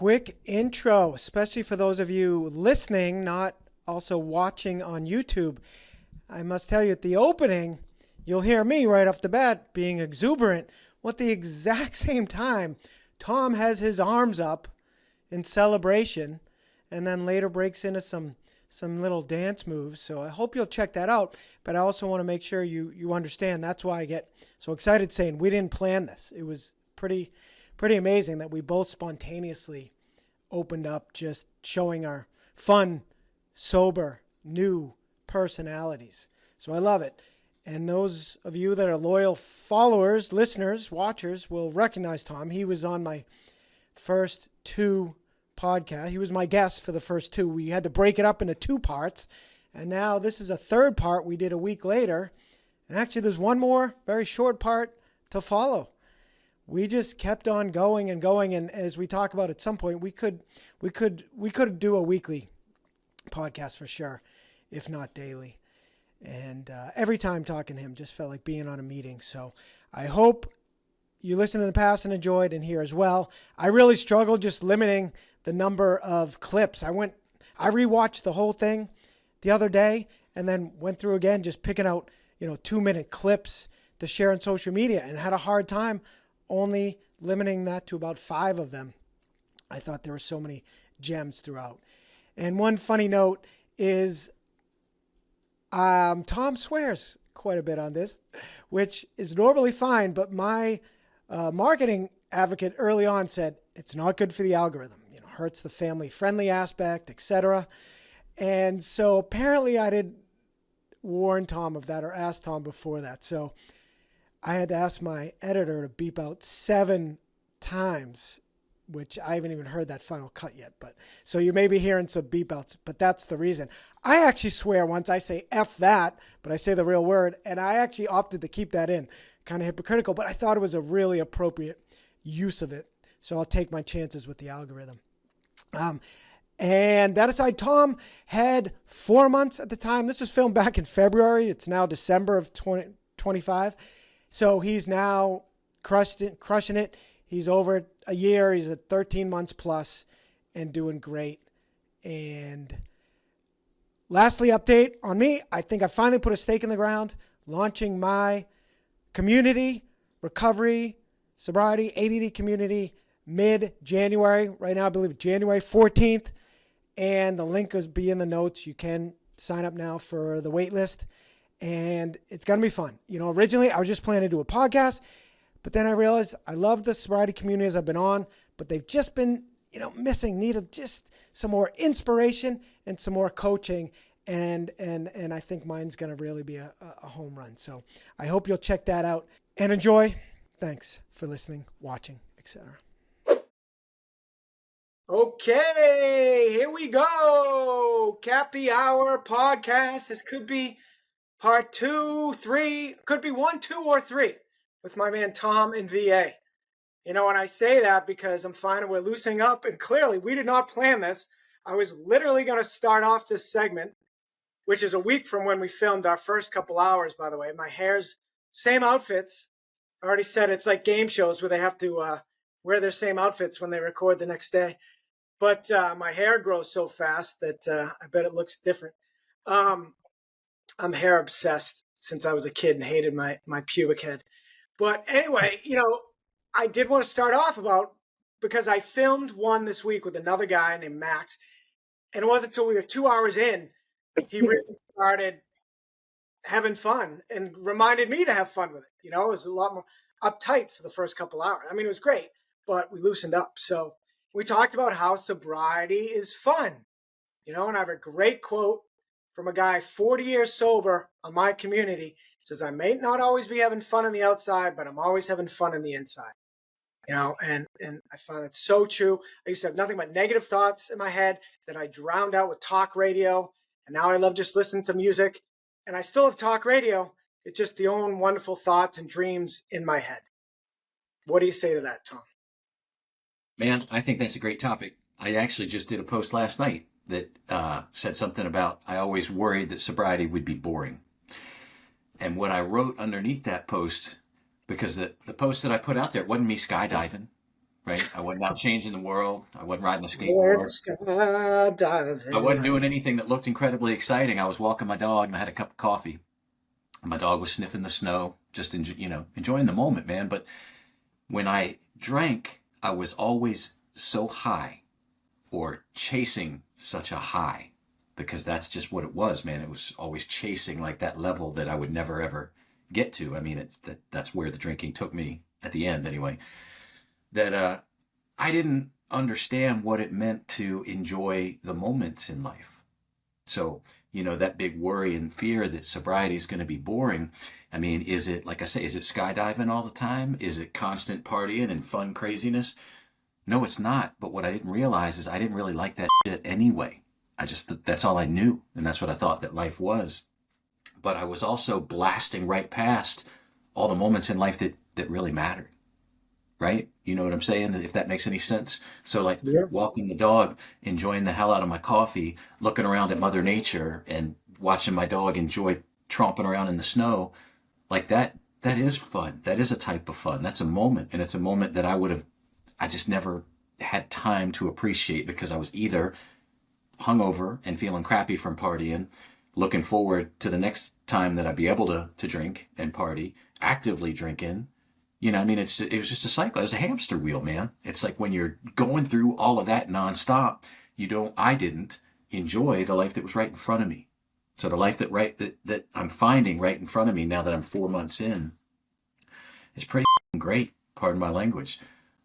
quick intro, especially for those of you listening, not also watching on YouTube. I must tell you at the opening, you'll hear me right off the bat being exuberant. Well, at the exact same time, Tom has his arms up in celebration and then later breaks into some little dance moves. So I hope you'll check that out. But I also want to make sure you understand. That's why I get so excited saying we didn't plan this. It was pretty amazing that we both spontaneously opened up, just showing our fun, sober, new personalities. So I love it. And those of you that are loyal followers, listeners, watchers will recognize Tom. He was on my first two podcasts. He was my guest for the first two. We had to break it up into two parts. And now this is a third part we did a week later. And actually there's one more very short part to follow. We just kept on going and going. And as we talk about at some point, we could do a weekly podcast for sure, if not daily. And every time talking to him just felt like being on a meeting. So I hope you listened in the past and enjoyed, and here as well. I really struggled just limiting the number of clips. I rewatched the whole thing the other day and then went through again, just picking out, 2-minute clips to share on social media, and had a hard time only limiting that to about 5 of them. I thought there were so many gems throughout. And one funny note is Tom swears quite a bit on this, which is normally fine, but my marketing advocate early on said it's not good for the algorithm, hurts the family-friendly aspect, etc. And so apparently I did warn Tom of that, or ask Tom before that. So I had to ask my editor to beep out 7 times, which I haven't even heard that final cut yet. But so you may be hearing some beep outs, but that's the reason. I actually swear once. I say F that, but I say the real word. And I actually opted to keep that in. Kind of hypocritical, but I thought it was a really appropriate use of it. So I'll take my chances with the algorithm. And that aside, Tom had 4 months at the time. This was filmed back in February. It's now December of 2025. So he's now crushing it. He's over a year. He's at 13 months plus and doing great. And lastly, update on me. I think I finally put a stake in the ground, launching my community, recovery, sobriety, ADD community mid-January. Right now, I believe January 14th. And the link will be in the notes. You can sign up now for the wait list. And it's going to be fun. Originally, I was just planning to do a podcast. But then I realized I love the sobriety communities I've been on, but they've just been, needed just some more inspiration and some more coaching. And I think mine's going to really be a home run. So I hope you'll check that out and enjoy. Thanks for listening, watching, etc. Okay, here we go. Cappy Hour podcast. This could be part 2, 3, could be 1, 2, or 3 with my man Tom in VA. And I say that because I'm finding we're loosening up, and clearly we did not plan this. I was literally going to start off this segment, which is a week from when we filmed our first couple hours, by the way. My hair's same outfits. I already said it's like game shows where they have to wear their same outfits when they record the next day. But my hair grows so fast that I bet it looks different. I'm hair obsessed since I was a kid and hated my pubic head. But anyway, I did want to start off because I filmed one this week with another guy named Max. And it wasn't until we were 2 hours in, he really started having fun and reminded me to have fun with it. It was a lot more uptight for the first couple hours. I mean, it was great, but we loosened up. So we talked about how sobriety is fun, and I have a great quote from a guy 40 years sober on my community. It says, I may not always be having fun on the outside, but I'm always having fun on the inside. And I find it so true. I used to have nothing but negative thoughts in my head that I drowned out with talk radio. And now I love just listening to music. And I still have talk radio. It's just the own wonderful thoughts and dreams in my head. What do you say to that, Tom? Man, I think that's a great topic. I actually just did a post last night that said something about I always worried that sobriety would be boring. And what I wrote underneath that post, because the post that I put out there, it wasn't me skydiving. right? I wasn't out changing the world. I wasn't riding a Went skateboard. I wasn't skydiving. doing anything that looked incredibly exciting. I was walking my dog and I had a cup of coffee. And my dog was sniffing the snow, just enjoying the moment, man. But when I drank, I was always so high or chasing such a high because that's just what it was, man. It was always chasing like that level that I would never ever get to. I mean, that's where the drinking took me at the end anyway. That I didn't understand what it meant to enjoy the moments in life. So, that big worry and fear that sobriety is going to be boring. I mean, is it, like I say, is it skydiving all the time? Is it constant partying and fun craziness? No, it's not. But what I didn't realize is I didn't really like that shit anyway. That's all I knew. And that's what I thought that life was. But I was also blasting right past all the moments in life that really mattered. Right? You know what I'm saying? If that makes any sense. So like Yeah. walking the dog, enjoying the hell out of my coffee, looking around at Mother Nature and watching my dog enjoy tromping around in the snow, like that is fun. That is a type of fun. That's a moment. And it's a moment that I just never had time to appreciate because I was either hungover and feeling crappy from partying, looking forward to the next time that I'd be able to drink and party, actively drinking. I mean, it was just a cycle. It was a hamster wheel, man. It's like when you're going through all of that nonstop, I didn't enjoy the life that was right in front of me. So the life that I'm finding right in front of me now that I'm 4 months in is pretty great. Pardon my language.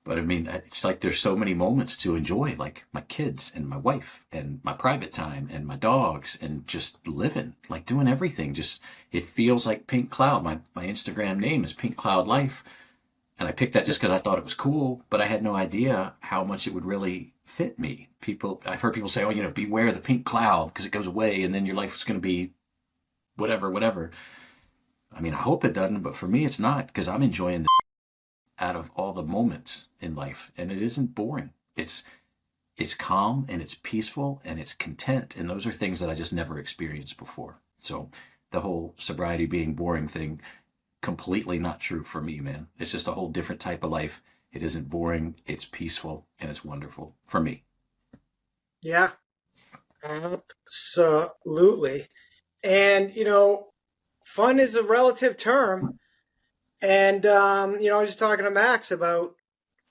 But I mean, it's like there's so many moments to enjoy, like my kids and my wife and my private time and my dogs and just living, like doing everything. Just, it feels like Pink Cloud. My Instagram name is Pink Cloud Life. And I picked that just because I thought it was cool, but I had no idea how much it would really fit me. I've heard people say, oh, beware the pink cloud because it goes away and then your life is going to be whatever, whatever. I mean, I hope it doesn't, but for me, it's not because I'm enjoying out of all the moments in life, and it isn't boring. It's calm and it's peaceful and it's content, and those are things that I just never experienced before. So the whole sobriety being boring thing, completely not true for me, man. It's just a whole different type of life. It isn't boring. It's peaceful and it's wonderful for me. Yeah, absolutely. And, fun is a relative term. And, I was just talking to Max about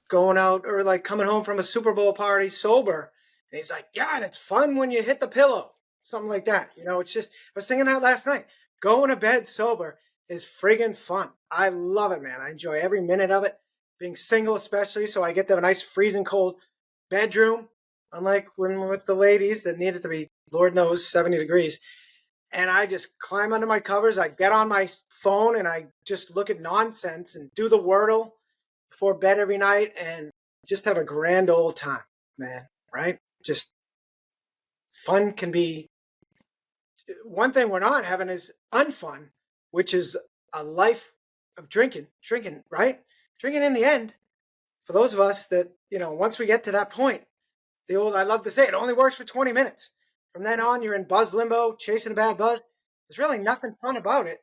going out or like coming home from a Super Bowl party sober. And he's like, yeah, and it's fun when you hit the pillow, something like that. It's just, I was thinking that last night. Going to bed sober is friggin' fun. I love it, man. I enjoy every minute of it. Being single, especially, so I get to have a nice freezing cold bedroom, unlike when with the ladies that need it to be, Lord knows, 70 degrees. And I just climb under my covers. I get on my phone and I just look at nonsense and do the Wordle before bed every night and just have a grand old time, man. Right? Just fun can be. One thing we're not having is unfun, which is a life of drinking, right? Drinking in the end, for those of us that, once we get to that point, I love to say it only works for 20 minutes. From then on, you're in buzz limbo, chasing a bad buzz. There's really nothing fun about it,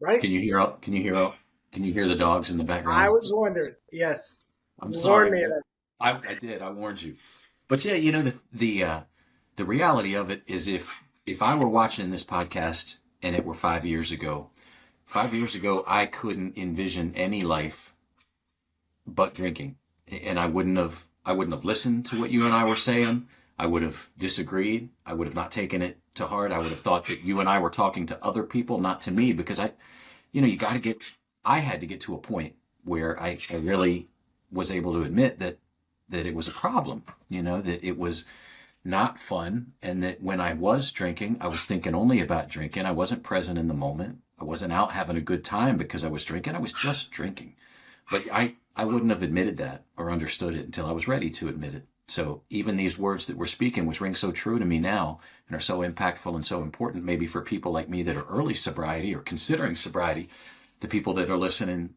right? Can you hear? Can you hear the dogs in the I background? was wondering. Yes. I'm You warned sorry, me of man. it. I did. I warned you. But yeah, the reality of it is if I were watching this podcast and it were 5 years ago, 5 years ago I couldn't envision any life but drinking, and I wouldn't have listened to what you and I were saying. I would have disagreed. I would have not taken it to heart. I would have thought that you and I were talking to other people, not to me, because I had to get to a point where I really was able to admit that it was a problem, that it was not fun, and that when I was drinking, I was thinking only about drinking. I wasn't present in the moment. I wasn't out having a good time because I was drinking. I was just drinking. But I wouldn't have admitted that or understood it until I was ready to admit it. So even these words that we're speaking, which ring so true to me now and are so impactful and so important, maybe for people like me that are early sobriety or considering sobriety, the people that are listening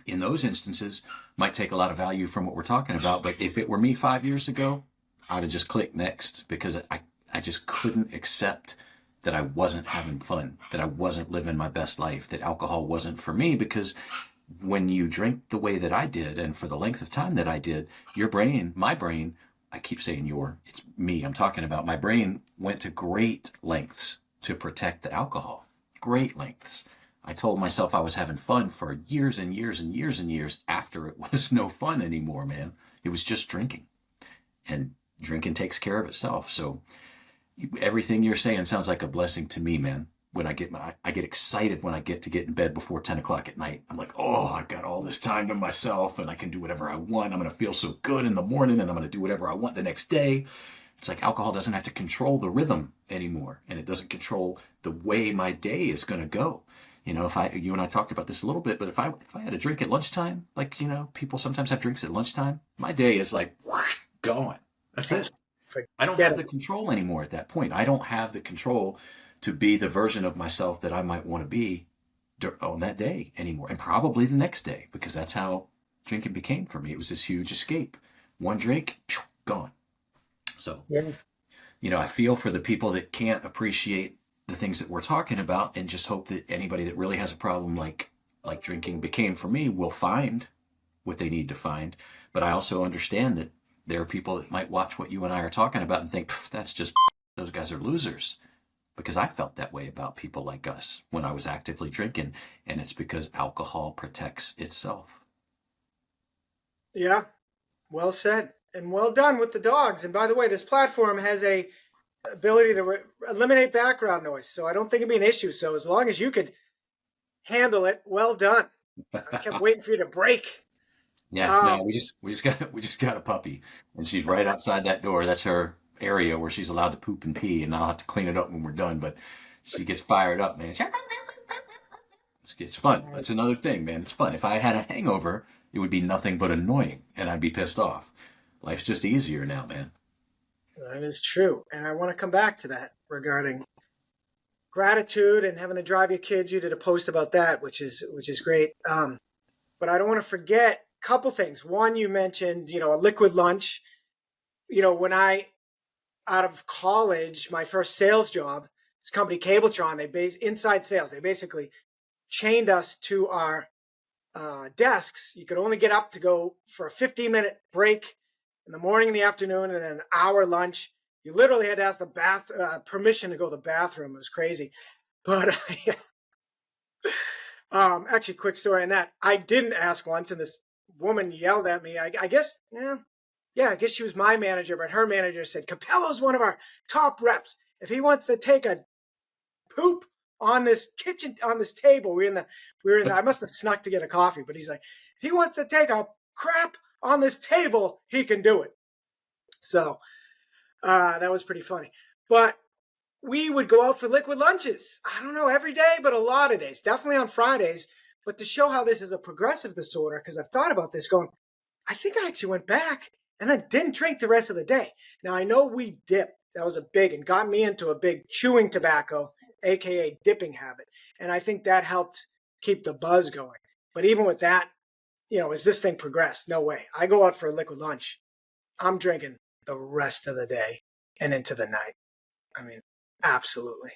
in those instances might take a lot of value from what we're talking about. But if it were me 5 years ago, I'd have just clicked next because I just couldn't accept that I wasn't having fun, that I wasn't living my best life, that alcohol wasn't for me because when you drink the way that I did, and for the length of time that I did, your brain, my brain, I keep saying it's me, I'm talking about, my brain went to great lengths to protect the alcohol. Great lengths. I told myself I was having fun for years and years and years and years after it was no fun anymore, man. It was just drinking. And drinking takes care of itself. So everything you're saying sounds like a blessing to me, man. When I get excited when I get in bed before 10 o'clock at night. I'm like, oh, I've got all this time to myself and I can do whatever I want. I'm going to feel so good in the morning and I'm going to do whatever I want the next day. It's like alcohol doesn't have to control the rhythm anymore, and it doesn't control the way my day is going to go. You and I talked about this a little bit, but if I had a drink at lunchtime, like, people sometimes have drinks at lunchtime, my day is like gone. That's it. I don't have the control anymore at that point. I don't have the control to be the version of myself that I might want to be on that day anymore, and probably the next day, because that's how drinking became for me. It was this huge escape. One drink, gone. So, I feel for the people that can't appreciate the things that we're talking about, and just hope that anybody that really has a problem like drinking became for me will find what they need to find. But I also understand that there are people that might watch what you and I are talking about and think, that's just, those guys are losers. Because I felt that way about people like us when I was actively drinking, and it's because alcohol protects itself. Yeah, well said. And well done with the dogs. And by the way, this platform has a ability to eliminate background noise, so I don't think it'd be an issue. So as long as you could handle it, well done. I kept waiting for you to break. Yeah, no, we just got a puppy, and she's right outside that door. That's her area where she's allowed to poop and pee, and I'll have to clean it up when we're done. But she gets fired up, man. It's fun. That's another thing, man. It's fun. If I had a hangover, it would be nothing but annoying, and I'd be pissed off. Life's just easier now, man. That is true. And I want to come back to that regarding gratitude and having to drive your kids. You did a post about that, which is great. But I don't want to forget a couple things. One, you mentioned, a liquid lunch. When I, out of college, my first sales job, this company Cabletron, inside sales. They basically chained us to our desks. You could only get up to go for a 15-minute break in the morning and the afternoon, and then an hour lunch. You literally had to ask the permission to go to the bathroom. It was crazy. But actually, quick story on that. I didn't ask once, and this woman yelled at me. I guess, I guess she was my manager, but her manager said, Capello's one of our top reps. If he wants to take a poop on this table, we were in the, I must have snuck to get a coffee, but he's like, if he wants to take a crap on this table, he can do it. So that was pretty funny. But we would go out for liquid lunches. I don't know, every day, but a lot of days, definitely on Fridays. But to show how this is a progressive disorder, because I've thought about this going, I think I actually went back and then didn't drink the rest of the day. Now, I know we dipped. That was and got me into a big chewing tobacco, AKA dipping habit. And I think that helped keep the buzz going. But even with that, as this thing progressed, no way. I go out for a liquid lunch. I'm drinking the rest of the day and into the night. I mean, absolutely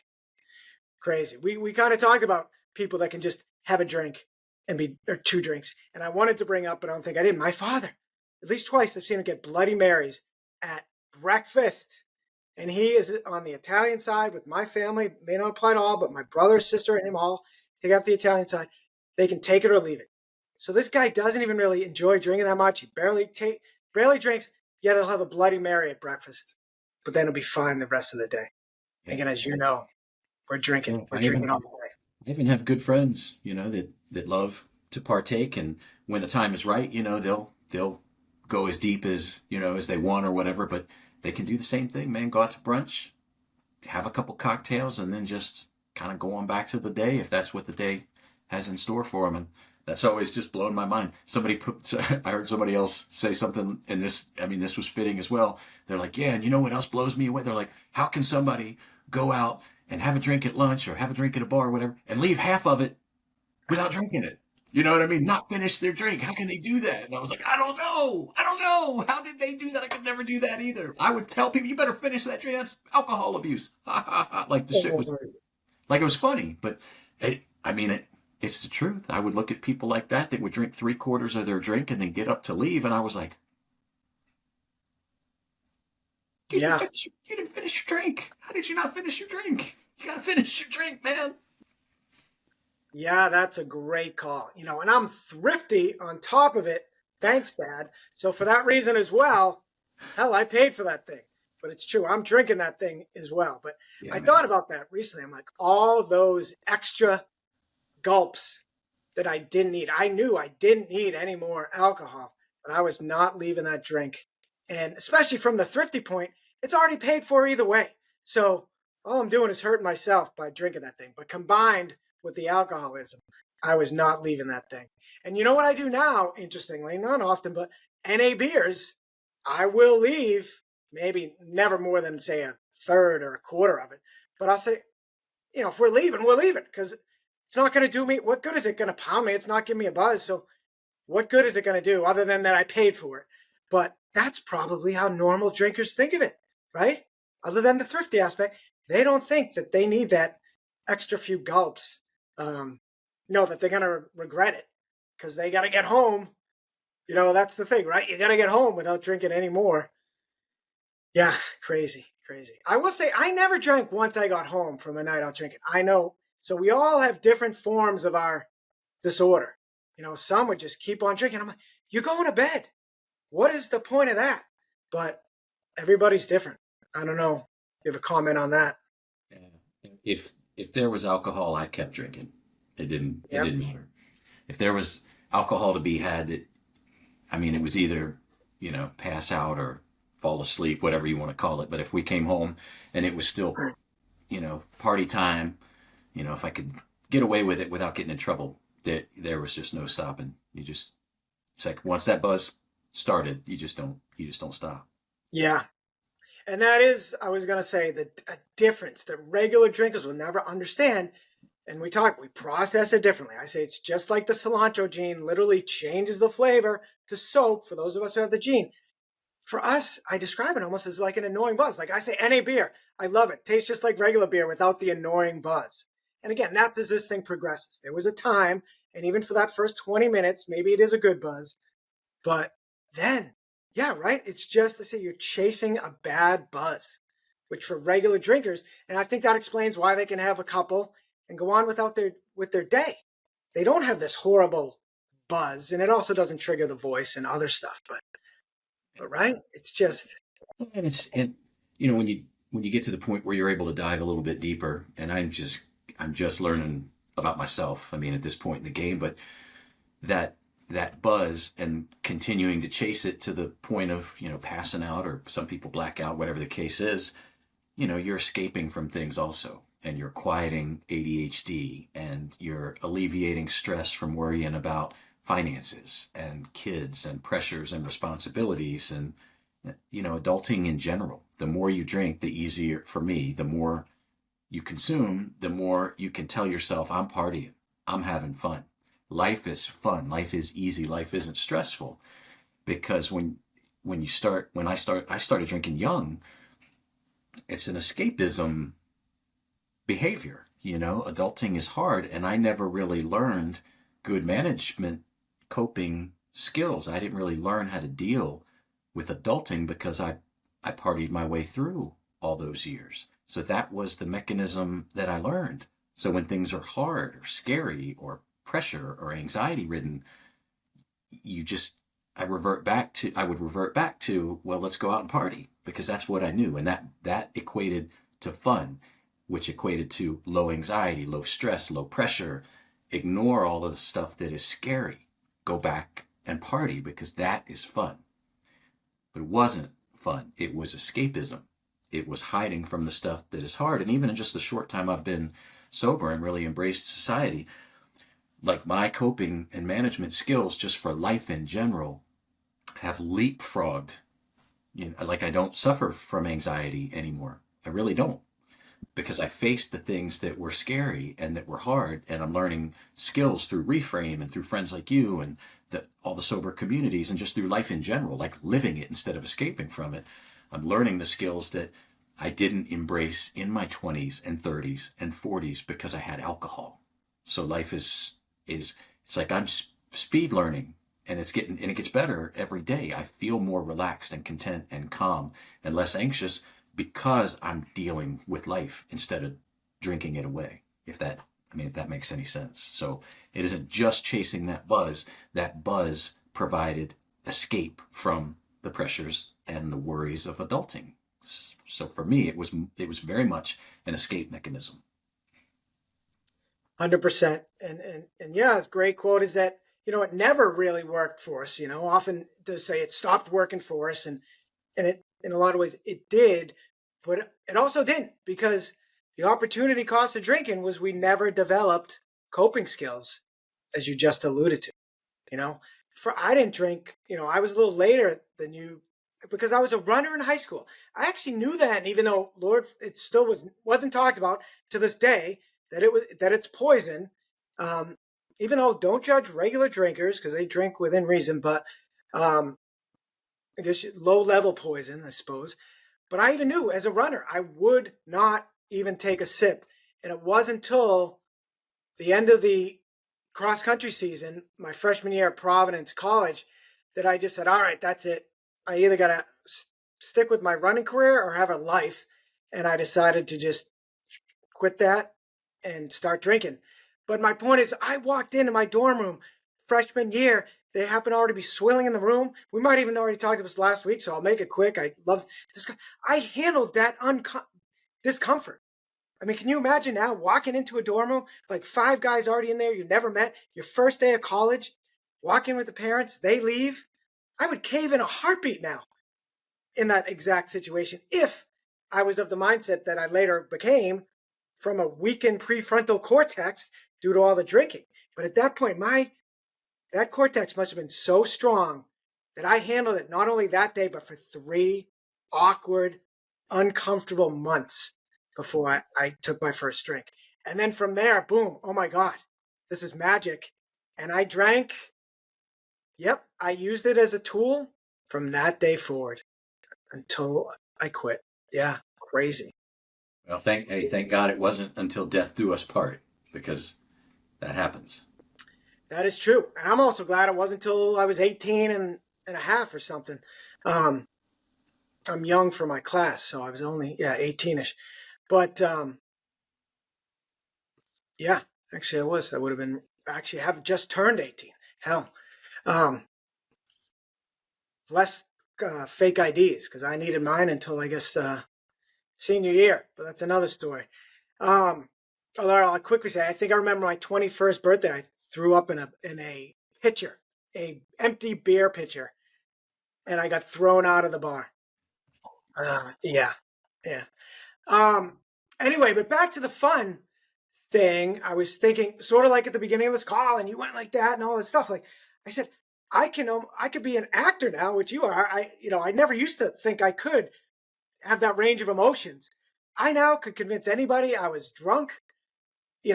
crazy. We kind of talked about people that can just have a drink or two drinks. And I wanted to bring up, but I don't think I did. My father, at least twice, I've seen him get Bloody Marys at breakfast. And he is on the Italian side with my family. It may not apply to all, but my brother, sister, and him all take off the Italian side. They can take it or leave it. So this guy doesn't even really enjoy drinking that much. He barely drinks, yet he'll have a Bloody Mary at breakfast. But then he'll be fine the rest of the day. Again, as you know, we're drinking. We're drinking all the way. I even have good friends, that love to partake, and when the time is right, they'll go as deep as as they want or whatever. But they can do the same thing, man. Go out to brunch, have a couple cocktails, and then just kind of go on back to the day if that's what the day has in store for them. And that's always just blown my mind. I heard somebody else say something, and this was fitting as well. They're like, yeah, and you know what else blows me away? They're like, how can somebody go out and have a drink at lunch or have a drink at a bar or whatever and leave half of it without drinking it? You know what I mean? Not finish their drink. How can they do that? And I was like, I don't know. How did they do that? I could never do that either. I would tell people, you better finish that drink. That's alcohol abuse. Like the shit was, like it was funny, but It's the truth. I would look at people like that would drink three-quarters of their drink and then get up to leave, and I was like, Yeah. you didn't finish your drink. How did you not finish your drink? You gotta finish your drink, man. Yeah, that's a great call. And I'm thrifty on top of it. Thanks, Dad. So for that reason as well, hell, I paid for that thing. But it's true. I'm drinking that thing as well. But Yeah, I man. thought about that recently. I'm like, all those extra gulps that I didn't need. I knew I didn't need any more alcohol, but I was not leaving that drink. And especially from the thrifty point, it's already paid for either way. So all I'm doing is hurting myself by drinking that thing. But combined with the alcoholism, I was not leaving that thing. And you know what I do now, interestingly, not often, but NA beers, I will leave maybe never more than, say, a third or a quarter of it. But I'll say, if we're leaving, we're leaving because it's not going to do me. What good is it going to pound me? It's not giving me a buzz. So what good is it going to do other than that I paid for it? But that's probably how normal drinkers think of it, right? Other than the thrifty aspect, they don't think that they need that extra few gulps. No, that they're going to regret it because they got to get home. That's the thing, right? You got to get home without drinking any more. Yeah, crazy, crazy. I will say I never drank once I got home from a night out drinking. I know. So we all have different forms of our disorder. Some would just keep on drinking. I'm like, you're going to bed. What is the point of that? But everybody's different. I don't know. You have a comment on that? If there was alcohol, I kept drinking. It Yep. didn't matter. If there was alcohol to be had, I mean, it was either, pass out or fall asleep, whatever you want to call it. But if we came home and it was still, party time, if I could get away with it without getting in trouble, there was just no stopping. It's like once that buzz started, you just don't stop. Yeah. And that is, I was going to say, the a difference that regular drinkers will never understand. And we process it differently. I say it's just like the cilantro gene literally changes the flavor to soap for those of us who have the gene. For us, I describe it almost as like an annoying buzz. Like I say, NA beer, I love it. Tastes just like regular beer without the annoying buzz. And again, that's as this thing progresses. There was a time, and even for that first 20 minutes, maybe it is a good buzz. But then, yeah, right? It's just to say you're chasing a bad buzz, which for regular drinkers, and I think that explains why they can have a couple and go on with their day. They don't have this horrible buzz, and it also doesn't trigger the voice and other stuff. But right, it's just And when you get to the point where you're able to dive a little bit deeper, and I'm just learning about myself. I mean, at this point in the game, but that buzz and continuing to chase it to the point of passing out, or some people black out, whatever the case is. You're escaping from things also, and you're quieting ADHD, and you're alleviating stress from worrying about finances and kids and pressures and responsibilities, and adulting in general. The more you drink, the easier for me. The more you consume, the more you can tell yourself, I'm partying, I'm having fun. Life is fun. Life is easy. Life isn't stressful. Because I started drinking young. It's an escapism behavior. Adulting is hard, and I never really learned good management coping skills. I didn't really learn how to deal with adulting because I partied my way through all those years. So that was the mechanism that I learned. So when things are hard or scary or pressure or anxiety ridden, you just I would revert back to, well, let's go out and party, because that's what I knew. And that equated to fun, which equated to low anxiety, low stress, low pressure. Ignore all of the stuff that is scary. Go back and party, because that is fun. But it wasn't fun. It was escapism. It was hiding from the stuff that is hard. And even in just the short time I've been sober and really embraced society, like my coping and management skills just for life in general have leapfrogged. Like I don't suffer from anxiety anymore. I really don't, because I faced the things that were scary and that were hard, and I'm learning skills through Reframe and through friends like you and all the sober communities, and just through life in general, like living it instead of escaping from it. I'm learning the skills that I didn't embrace in my 20s and 30s and 40s because I had alcohol. So life is is it's like I'm speed learning, and it gets better every day. I feel more relaxed and content and calm and less anxious because I'm dealing with life instead of drinking it away. If that makes any sense. So it isn't just chasing that buzz. That buzz provided escape from the pressures and the worries of adulting. So for me, it was very much an escape mechanism. 100%. And yeah, a great quote is that, it never really worked for us, often to say it stopped working for us. And it, in a lot of ways, it did, but it also didn't, because the opportunity cost of drinking was we never developed coping skills, as you just alluded to. You know, for I didn't drink. I was a little later than you because I was a runner in high school. I actually knew that, and even though Lord, it still wasn't talked about to this day that it's poison. Um, Even though don't judge regular drinkers because they drink within reason, but um, I guess low level poison, I suppose. But I even knew as a runner, I would not even take a sip. And it wasn't until the end of the cross country season, my freshman year at Providence College, that I just said, all right, that's it. I either got to stick with my running career or have a life. And I decided to just quit that and start drinking. But my point is, I walked into my dorm room freshman year. They happen to already be swilling in the room. We might even already talked about this last week, so I'll make it quick. I love this. I handled that discomfort. I mean, can you imagine now walking into a dorm room, like 5 guys already in there you never met, your first day of college, walk in with the parents, they leave? I would cave in a heartbeat now in that exact situation if I was of the mindset that I later became from a weakened prefrontal cortex due to all the drinking. But at that point, that cortex must have been so strong that I handled it not only that day, but for 3 awkward, uncomfortable months before I took my first drink. And then from there, boom, oh my God, this is magic. And I drank, yep, I used it as a tool from that day forward until I quit. Yeah, crazy. Well, thank God it wasn't until death do us part, because that happens. That is true. And I'm also glad it wasn't until I was 18 and a half or something. Um, I'm young for my class, so I was only, 18ish. But yeah, actually I was. I would have been, actually have just turned 18. Hell. Um, Less fake IDs because I needed mine until I guess senior year, but that's another story. Um, Although I'll quickly say, I think I remember my 21st birthday. I threw up in a pitcher, a empty beer pitcher, and I got thrown out of the bar. Yeah, yeah. Um, anyway, but back to the fun thing. I was thinking, sort of like at the beginning of this call, and you went like that and all this stuff. Like I said, I could be an actor now, which you are. I never used to think I could have that range of emotions. I now could convince anybody I was drunk.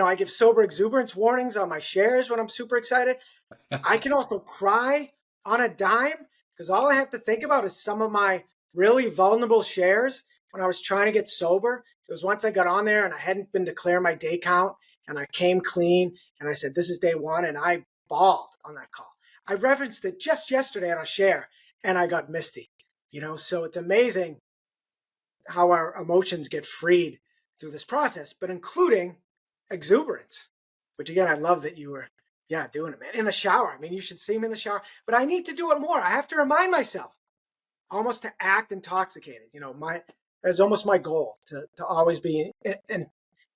I give sober exuberance warnings on my shares when I'm super excited. I can also cry on a dime because all I have to think about is some of my really vulnerable shares when I was trying to get sober. It was once I got on there and I hadn't been declaring my day count and I came clean and I said, this is day one. And I bawled on that call. I referenced it just yesterday on a share and I got misty, so it's amazing how our emotions get freed through this process, but including exuberance, which again, I love that you were, doing it, man. In the shower. I mean, you should see me in the shower, but I need to do it more. I have to remind myself almost to act intoxicated. It's almost my goal to always be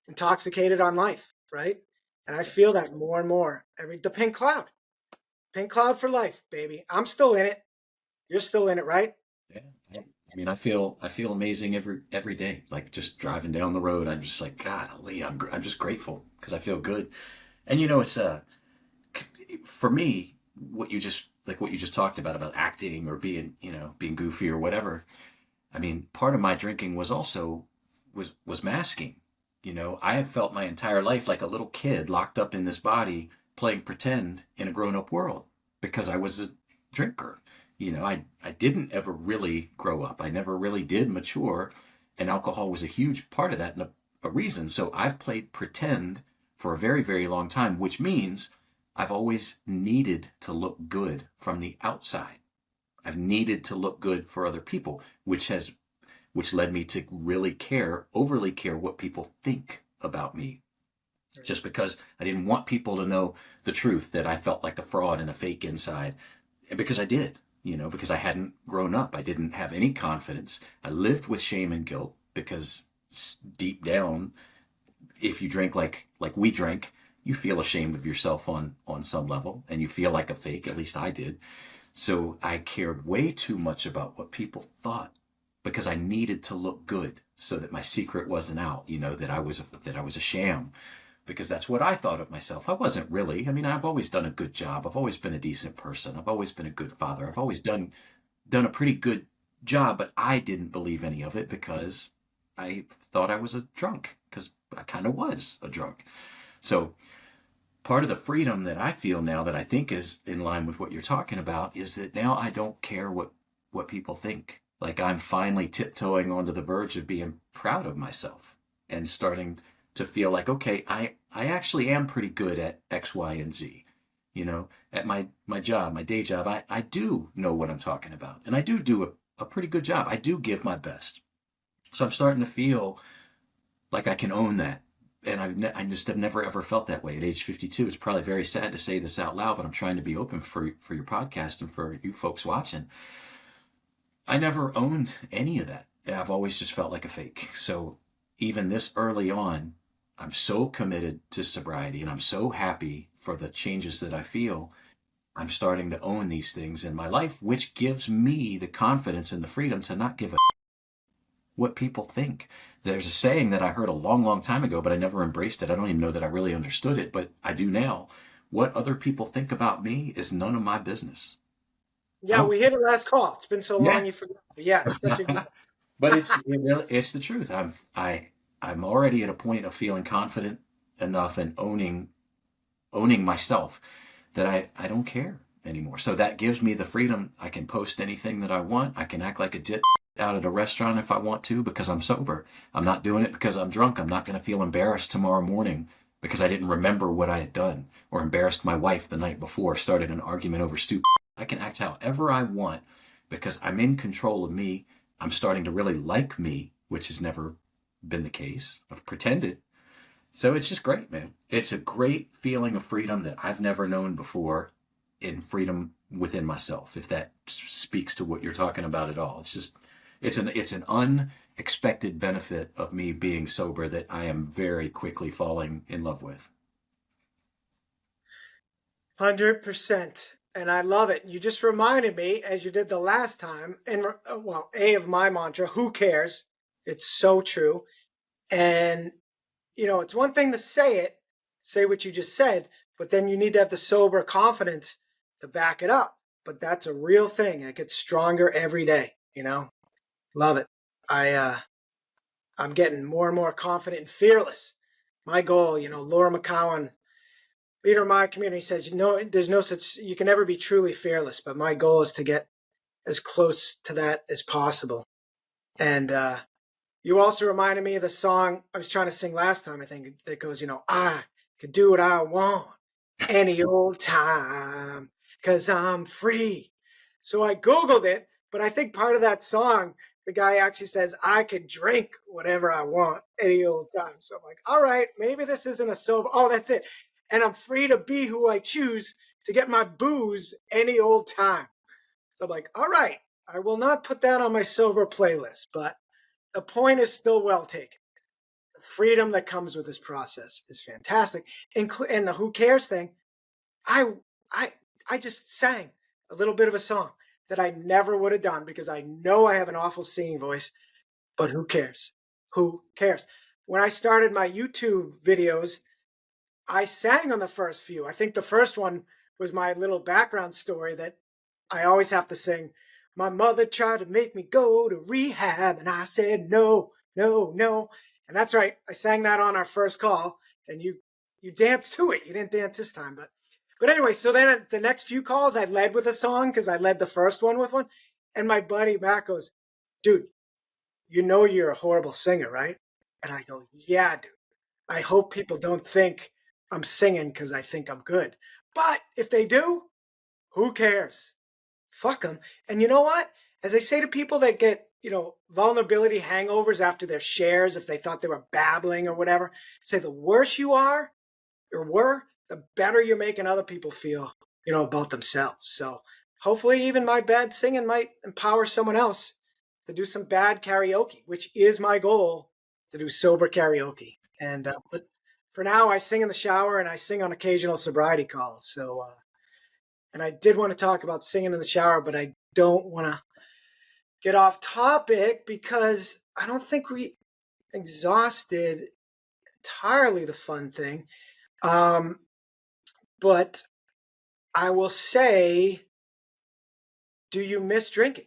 intoxicated on life. Right. And I feel that more and more the pink cloud for life, baby. I'm still in it. You're still in it, right? Yeah. I mean, I feel amazing every day. Like just driving down the road, I'm just like, golly, I'm just grateful because I feel good. And it's for me, what you just talked about acting or being goofy or whatever. I mean, part of my drinking was also was masking. I have felt my entire life like a little kid locked up in this body playing pretend in a grown-up world because I was a drinker. I didn't ever really grow up. I never really did mature, and alcohol was a huge part of that and a reason. So I've played pretend for a very, very long time, which means I've always needed to look good from the outside. I've needed to look good for other people, which led me to really care, overly care what people think about me. Just because I didn't want people to know the truth, that I felt like a fraud and a fake inside. Because I did, because I hadn't grown up. I didn't have any confidence. I lived with shame and guilt because deep down, if you drink like we drink, you feel ashamed of yourself on some level, and you feel like a fake. At least I did. So I cared way too much about what people thought because I needed to look good so that my secret wasn't out, that I was a sham, because that's what I thought of myself. I wasn't really. I mean, I've always done a good job. I've always been a decent person. I've always been a good father. I've always done a pretty good job, but I didn't believe any of it because I thought I was a drunk, because I kind of was a drunk. So part of the freedom that I feel now, that I think is in line with what you're talking about, is that now I don't care what people think. Like, I'm finally tiptoeing onto the verge of being proud of myself and starting to feel like, okay, I actually am pretty good at X, Y, and Z. At my job, my day job, I do know what I'm talking about. And I do a pretty good job. I do give my best. So I'm starting to feel like I can own that. And I just have never ever felt that way at age 52. It's probably very sad to say this out loud, but I'm trying to be open for your podcast and for you folks watching. I never owned any of that. I've always just felt like a fake. So even this early on, I'm so committed to sobriety, and I'm so happy for the changes that I feel. I'm starting to own these things in my life, which gives me the confidence and the freedom to not give a what people think. There's a saying that I heard a long, long time ago, but I never embraced it. I don't even know that I really understood it, but I do now. What other people think about me is none of my business. I Yeah, don't. we hit it last call. It's been so Yeah. long you forgot. But yeah, it's such a good. But it's the truth. I'm already at a point of feeling confident enough and owning myself that I don't care anymore. So that gives me the freedom. I can post anything that I want. I can act like a dit out at a restaurant if I want to, because I'm sober. I'm not doing it because I'm drunk. I'm not going to feel embarrassed tomorrow morning because I didn't remember what I had done, or embarrassed my wife the night before, started an argument over stupid. I can act however I want because I'm in control of me. I'm starting to really like me, which has never been the case. I've pretended. So it's just great, man. It's a great feeling of freedom that I've never known before, in freedom within myself, if that speaks to what you're talking about at all. It's an unexpected benefit of me being sober that I am very quickly falling in love with. 100%. And I love it. You just reminded me, as you did the last time, and well, A, of my mantra, who cares? It's so true. And, it's one thing to say what you just said, but then you need to have the sober confidence to back it up. But that's a real thing. It gets stronger every day. Love it. I'm getting more and more confident and fearless. My goal, Laura McCowan, leader of my community, says, there's no such, you can never be truly fearless, but my goal is to get as close to that as possible. And you also reminded me of the song I was trying to sing last time, I think, that goes, I could do what I want any old time because I'm free. So I Googled it, but I think part of that song, the guy actually says, I could drink whatever I want any old time. So I'm like, all right, maybe this isn't a sober. Oh, that's it. And I'm free to be who I choose to get my booze any old time. So I'm like, all right, I will not put that on my sober playlist, but the point is still well taken. The freedom that comes with this process is fantastic. And the who cares thing, I I I just sang a little bit of a song that I never would have done because I know I have an awful singing voice, but who cares? Who cares? When I started my YouTube videos, I sang on the first few. I think the first one was my little background story that I always have to sing. My mother tried to make me go to rehab, and I said no, no, no. And that's right. I sang that on our first call, and you danced to it. You didn't dance this time, but anyway. So then at the next few calls, I led with a song because I led the first one with one, and my buddy Matt goes, "Dude, you're a horrible singer, right?" And I go, "Yeah, dude. I hope people don't think I'm singing because I think I'm good. But if they do, who cares? Fuck them. And you know what? As I say to people that get, vulnerability hangovers after their shares, if they thought they were babbling or whatever, say the worse you are or were, the better you're making other people feel, about themselves. So hopefully, even my bad singing might empower someone else to do some bad karaoke, which is my goal, to do sober karaoke. And but for now, I sing in the shower and I sing on occasional sobriety calls. So, and I did want to talk about singing in the shower, but I don't want to get off topic because I don't think we exhausted entirely the fun thing. But I will say, do you miss drinking?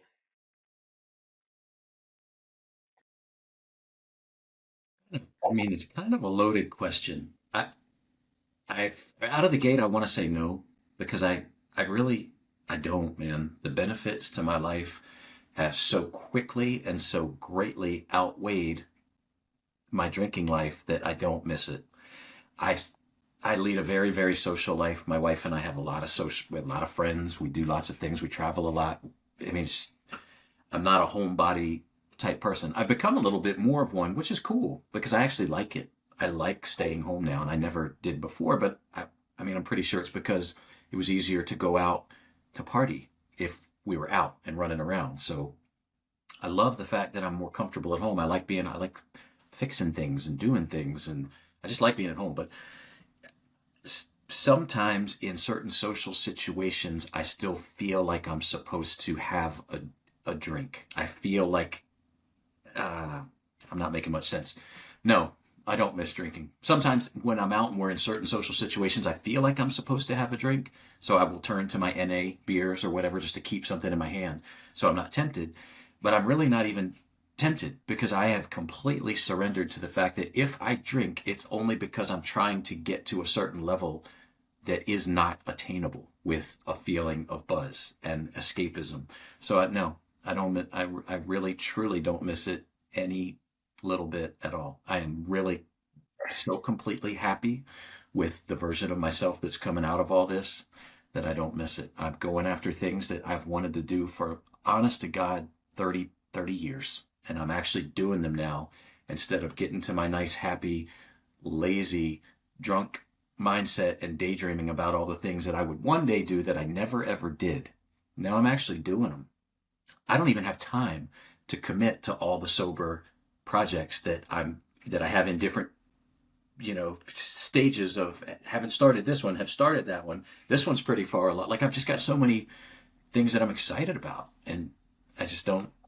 I mean, it's kind of a loaded question. I've out of the gate, I want to say no because I really, I don't, man. The benefits to my life have so quickly and so greatly outweighed my drinking life that I don't miss it. I I lead a very, very social life. My wife and I have a lot of social, we have a lot of friends. We do lots of things. We travel a lot. I mean, I'm not a homebody type person. I've become a little bit more of one, which is cool because I actually like it. I like staying home now, and I never did before. But I mean, I'm pretty sure it's because it was easier to go out to party if we were out and running around. So I love the fact that I'm more comfortable at home. I like fixing things and doing things, and I just like being at home. But sometimes in certain social situations, I still feel like I'm supposed to have a drink. I feel like I'm not making much sense. No, I don't miss drinking. Sometimes when I'm out and we're in certain social situations, I feel like I'm supposed to have a drink. So I will turn to my NA beers or whatever just to keep something in my hand. So I'm not tempted. But I'm really not even tempted because I have completely surrendered to the fact that if I drink, it's only because I'm trying to get to a certain level that is not attainable with a feeling of buzz and escapism. So no, I don't. I really truly don't miss it any little bit at all. I am really so completely happy with the version of myself that's coming out of all this that I don't miss it. I'm going after things that I've wanted to do for, honest to God, 30 years. And I'm actually doing them now instead of getting to my nice, happy, lazy, drunk mindset and daydreaming about all the things that I would one day do that I never ever did. Now I'm actually doing them. I don't even have time to commit to all the sober projects that I have in different stages of haven't started this one, have started that one. This one's pretty far along. Like I've just got so many things that I'm excited about, and I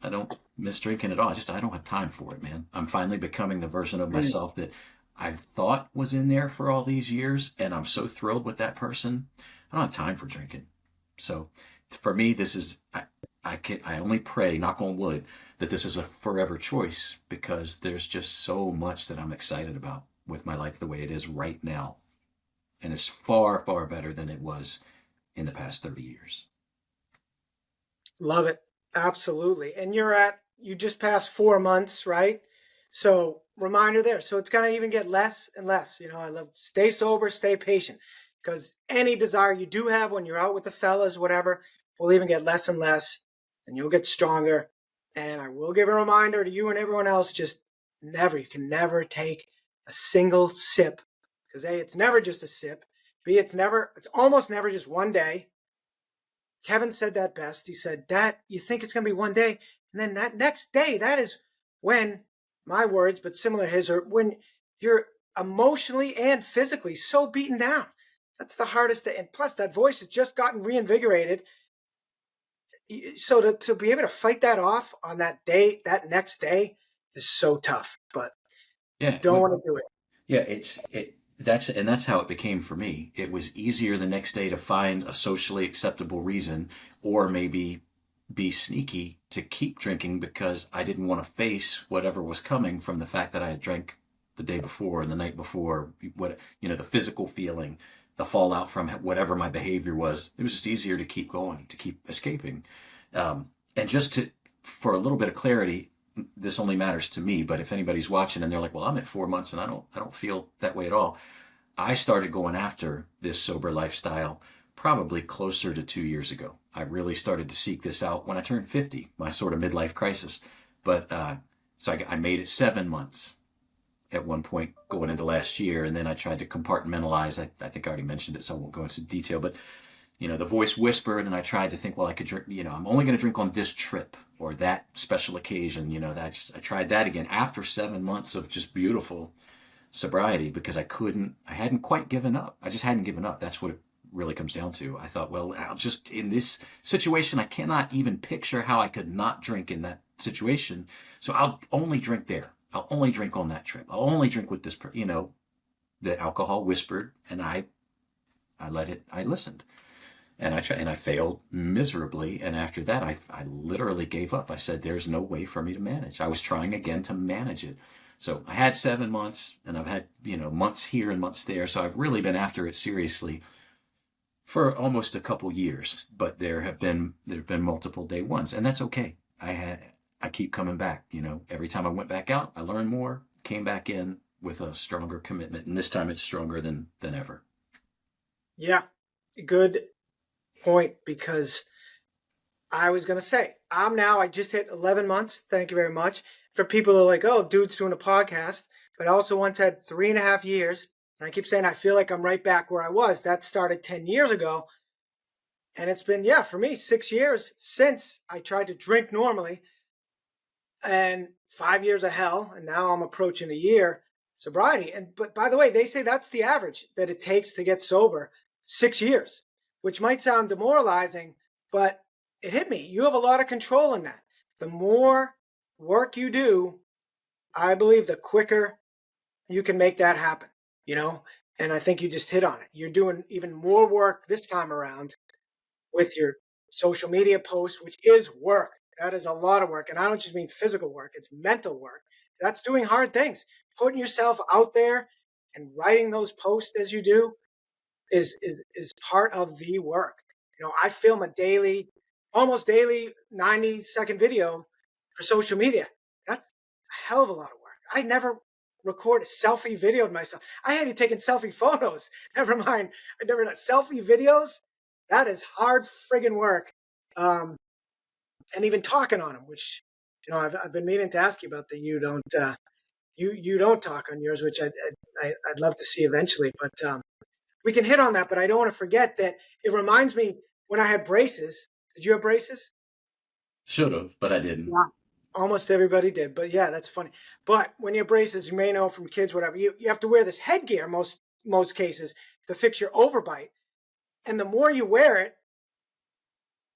don't miss drinking at all. I don't have time for it, man. I'm finally becoming the version of Mm. myself that I thought was in there for all these years, and I'm so thrilled with that person. I don't have time for drinking. So for me, this is I only pray, knock on wood, that this is a forever choice because there's just so much that I'm excited about with my life the way it is right now, and it's far far better than it was in the past 30 years. Love it. Absolutely. And you just passed 4 months, right? So reminder there. So it's going to even get less and less. I love stay sober, stay patient because any desire you do have when you're out with the fellas, whatever, will even get less and less and you'll get stronger. And I will give a reminder to you and everyone else, just you can never take a single sip because A, it's never just a sip. B, it's almost never just one day. Kevin said that best. He said that you think it's going to be one day, and then that next day, that is when, my words, but similar to his, are when you're emotionally and physically so beaten down. That's the hardest thing. And plus, that voice has just gotten reinvigorated. So to be able to fight that off on that day, that next day, is so tough. But you Yeah, don't want to do it. yeah, that's how it became for me. It was easier the next day to find a socially acceptable reason or maybe be sneaky to keep drinking because I didn't want to face whatever was coming from the fact that I had drank the day before and the night before, the physical feeling, the fallout from whatever my behavior was. It was just easier to keep going, to keep escaping. And just for a little bit of clarity, this only matters to me, but if anybody's watching and they're like, well, I'm at 4 months and I don't feel that way at all. I started going after this sober lifestyle probably closer to 2 years ago. I really started to seek this out when I turned 50, my sort of midlife crisis. But so I made it 7 months at one point going into last year, and then I tried to compartmentalize. I think I already mentioned it, so I won't go into detail. But the voice whispered, and I tried to think, well, I could drink. I'm only going to drink on this trip or that special occasion. I tried that again after 7 months of just beautiful sobriety because I hadn't quite given up. I just hadn't given up. That's what it really comes down to. I thought, well, I'll just, in this situation, I cannot even picture how I could not drink in that situation. So I'll only drink there. I'll only drink on that trip. I'll only drink with this, the alcohol whispered, and I listened. And I tried, and I failed miserably. And after that, I literally gave up. I said, there's no way for me to manage. I was trying again to manage it. So I had 7 months, and I've had, months here and months there. So I've really been after it seriously for almost a couple years. But there have been multiple day ones, and that's okay. I keep coming back. Every time I went back out, I learned more, came back in with a stronger commitment, and this time it's stronger than ever. Yeah, good point, because I was going to say, I just hit 11 months. Thank you very much. For people who are like, oh, dude's doing a podcast, but I also once had 3.5 years. And I keep saying, I feel like I'm right back where I was. That started 10 years ago. And it's been, for me, 6 years since I tried to drink normally, and 5 years of hell. And now I'm approaching a year sobriety. But by the way, they say that's the average that it takes to get sober, 6 years, which might sound demoralizing, but it hit me. You have a lot of control in that. The more work you do, I believe the quicker you can make that happen, and I think you just hit on it. You're doing even more work this time around with your social media posts, which is work. That is a lot of work. And I don't just mean physical work, it's mental work. That's doing hard things. Putting yourself out there and writing those posts as you do is part of the work. I film almost daily 90-second video for social media. That's a hell of a lot of work. I never recorded selfie videoed myself. I had taken selfie photos. Never mind. I never done selfie videos. That is hard friggin' work. And even talking on them, which, I've been meaning to ask you about that. You don't talk on yours, which I'd love to see eventually, but we can hit on that. But I don't want to forget that it reminds me when I had braces. Did you have braces? Should have, but I didn't. Yeah. Almost everybody did, but yeah, that's funny. But when you have braces, you may know from kids, whatever, you have to wear this headgear most cases to fix your overbite. And the more you wear it,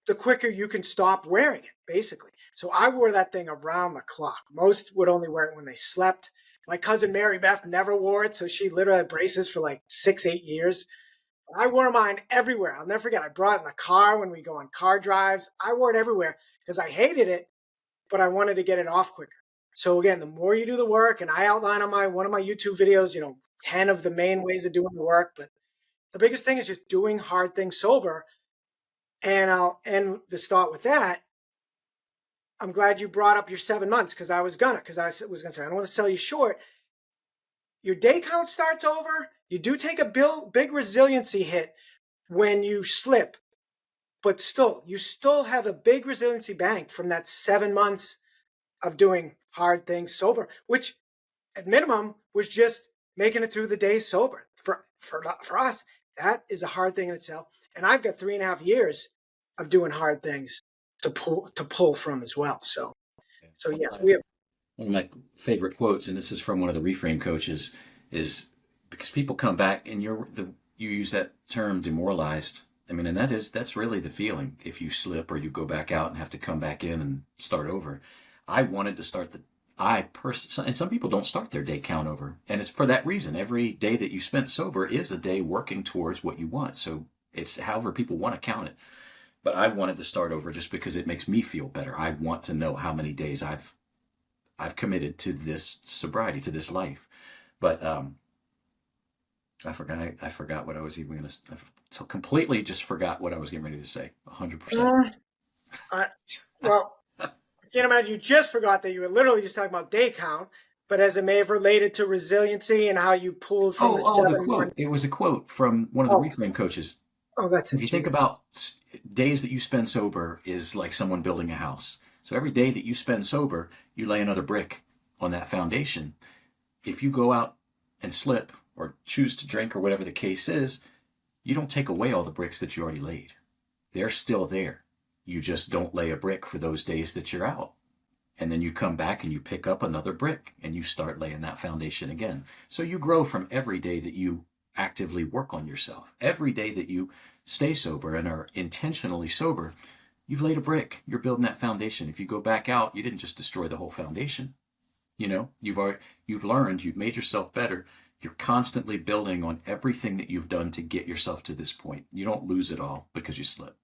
the quicker you can stop wearing it, basically. So I wore that thing around the clock. Most would only wear it when they slept. My cousin Mary Beth never wore it, so she literally had braces for like 6-8 years. I wore mine everywhere. I'll never forget. I brought it in the car when we go on car drives. I wore it everywhere because I hated it, but I wanted to get it off quicker. So again, the more you do the work, and I outline on one of my YouTube videos, 10 of the main ways of doing the work. But the biggest thing is just doing hard things sober. And I'll end the thought with that. I'm glad you brought up your 7 months, because I was going to say, I don't want to sell you short. Your day count starts over. You do take a big resiliency hit when you slip, but you still have a big resiliency bank from that 7 months of doing hard things sober, which at minimum was just making it through the day sober. For us, that is a hard thing in itself. And I've got 3.5 years of doing hard things to pull from as well. So yeah, we have one of my favorite quotes, and this is from one of the reframe coaches, is because people come back and you use that term demoralized. I mean, and that's really the feeling if you slip or you go back out and have to come back in and start over. I wanted to start and some people don't start their day count over. And it's for that reason. Every day that you spent sober is a day working towards what you want. So it's however people want to count it. But I wanted to start over just because it makes me feel better. I want to know how many days I've committed to this sobriety, to this life. But I forgot what I was even going to. Completely just forgot what I was getting ready to say. 100%. Well, I can't imagine you just forgot that you were literally just talking about day count. but as it may have related to resiliency and how you pulled from the The 7-1. quote. It was a quote from one of the Oh, reframe coaches. oh, that's If it. you think Jesus. about days that you spend sober is like someone building a house. So every day that you spend sober, you lay another brick on that foundation. If you go out and slip or choose to drink or whatever the case is, you don't take away all the bricks that you already laid. They're still there. You just don't lay a brick for those days that you're out. And then you come back and you pick up another brick and you start laying that foundation again. So you grow from every day that you actively work on yourself. Every day that you stay sober and are intentionally sober, you've laid a brick. You're building that foundation. If you go back out, you didn't just destroy the whole foundation. You've learned, you've made yourself better. You're constantly building on everything that you've done to get yourself to this point. You don't lose it all because you slip.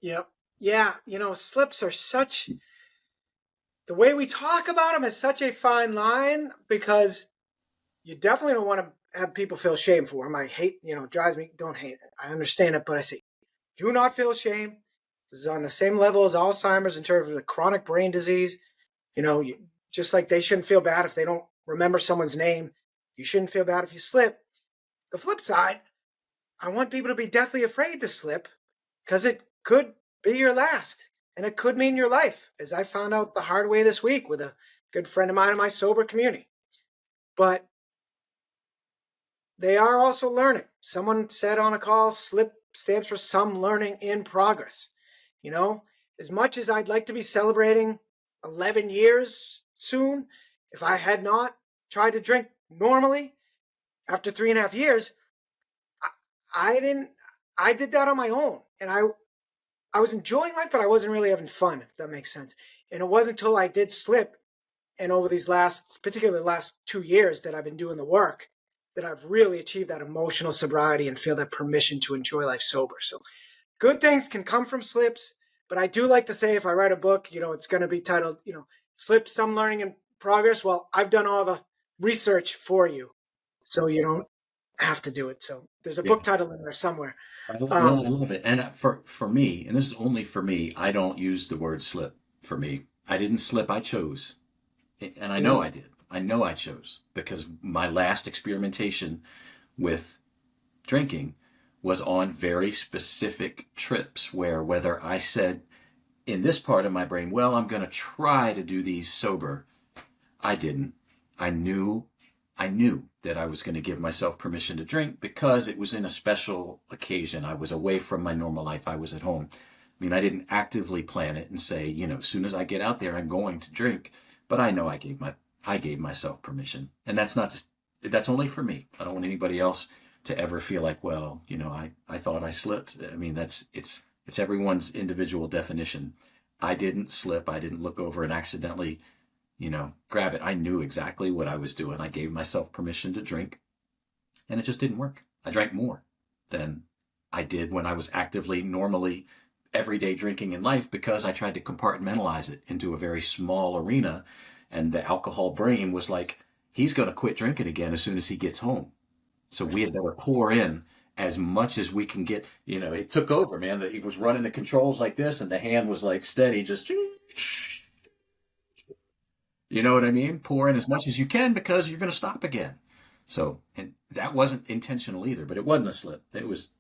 Yep. Yeah. Slips are the way we talk about them is such a fine line because you definitely don't want to have people feel shame for them. I hate, drives me, don't hate it. I understand it, but I say, do not feel shame. This is on the same level as Alzheimer's in terms of chronic brain disease. Just like they shouldn't feel bad if they don't remember someone's name. You shouldn't feel bad if you slip. The flip side, I want people to be deathly afraid to slip because it could be your last and it could mean your life, as I found out the hard way this week with a good friend of mine in my sober community. But they are also learning. Someone said on a call, slip stands for some learning in progress. As much as I'd like to be celebrating 11 years soon, if I had not tried to drink normally after 3.5 years, I didn't. I did that on my own, and I was enjoying life, but I wasn't really having fun, if that makes sense. And it wasn't until I did slip, and over these particularly last 2 years that I've been doing the work, that I've really achieved that emotional sobriety and feel that permission to enjoy life sober. So good things can come from slips, but I do like to say if I write a book, it's going to be titled, Slip, Some Learning in Progress. Well, I've done all the research for you, so you don't have to do it. So there's a Yeah. book title in there somewhere. I Um, love it. And for me, and this is only for me, I don't use the word slip for me. I didn't slip, I chose. And I know yeah. I did. I know I chose because my last experimentation with drinking was on very specific trips where whether I said in this part of my brain, well, I'm going to try to do these sober, I didn't. I knew I knew that I was going to give myself permission to drink because it was in a special occasion. I was away from my normal life. I was at home. I mean, I didn't actively plan it and say, as soon as I get out there, I'm going to drink. But I know I gave myself permission, and that's not just, that's only for me. I don't want anybody else to ever feel like, well, I thought I slipped. I mean, it's everyone's individual definition. I didn't slip. I didn't look over and accidentally grab it. I knew exactly what I was doing. I gave myself permission to drink, and it just didn't work. I drank more than I did when I was actively, normally, everyday drinking in life because I tried to compartmentalize it into a very small arena. And the alcohol brain was like, he's going to quit drinking again as soon as he gets home. So we had better pour in as much as we can get. It took over, man. He was running the controls like this, and the hand was like steady, just. You know what I mean? Pour in as much as you can because you're going to stop again. So, and that wasn't intentional either, but it wasn't a slip. It was,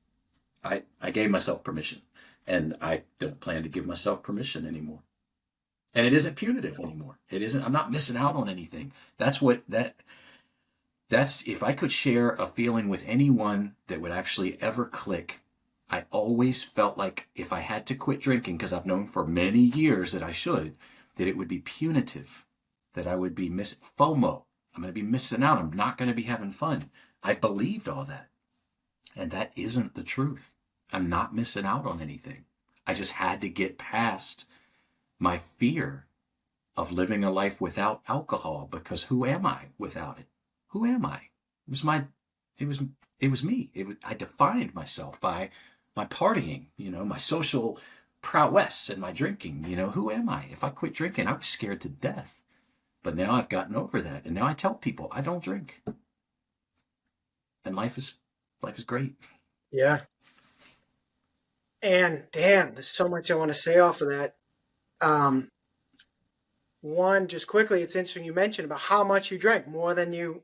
I gave myself permission, and I don't plan to give myself permission anymore. And it isn't punitive anymore. It isn't, I'm not missing out on anything. That's, if I could share a feeling with anyone that would actually ever click, I always felt like if I had to quit drinking, because I've known for many years that I should, that it would be punitive, that I would be FOMO. I'm going to be missing out. I'm not going to be having fun. I believed all that. And that isn't the truth. I'm not missing out on anything. I just had to get past my fear of living a life without alcohol, because who am I without it? Who am I? It was me. I defined myself by my partying, my social prowess and my drinking. Who am I? If I quit drinking, I was scared to death. But now I've gotten over that. And now I tell people I don't drink. And life is great. Yeah. And damn, there's so much I want to say off of that. Um, One, just quickly, it's interesting you mentioned about how much you drank, more than you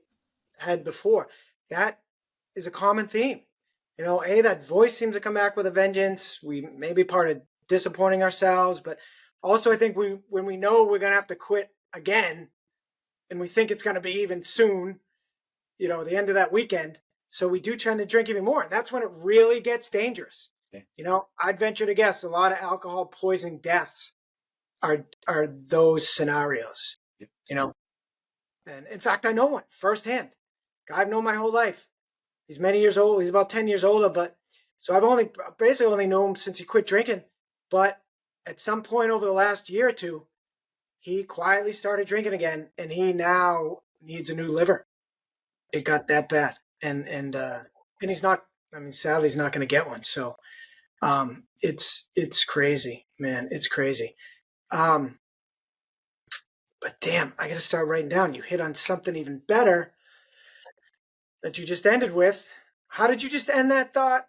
had before. That is a common theme. That voice seems to come back with a vengeance. We may be part of disappointing ourselves, but also I think when we know we're going to have to quit again, and we think it's going to be even soon, the end of that weekend. So we do tend to drink even more. And that's when it really gets dangerous. Okay. I'd venture to guess a lot of alcohol poisoning deaths are those scenarios. Yep. And in fact, I know one firsthand. Guy I've known my whole life. He's many years old. He's about 10 years older, but so I've basically only known him since he quit drinking. But at some point over the last year or two, he quietly started drinking again, and he now needs a new liver. It got that bad, and he's not. I mean, sadly, he's not going to get one. So, it's crazy, man. It's crazy. But damn, I got to start writing down. You hit on something even better that you just ended with. How did you just end that thought?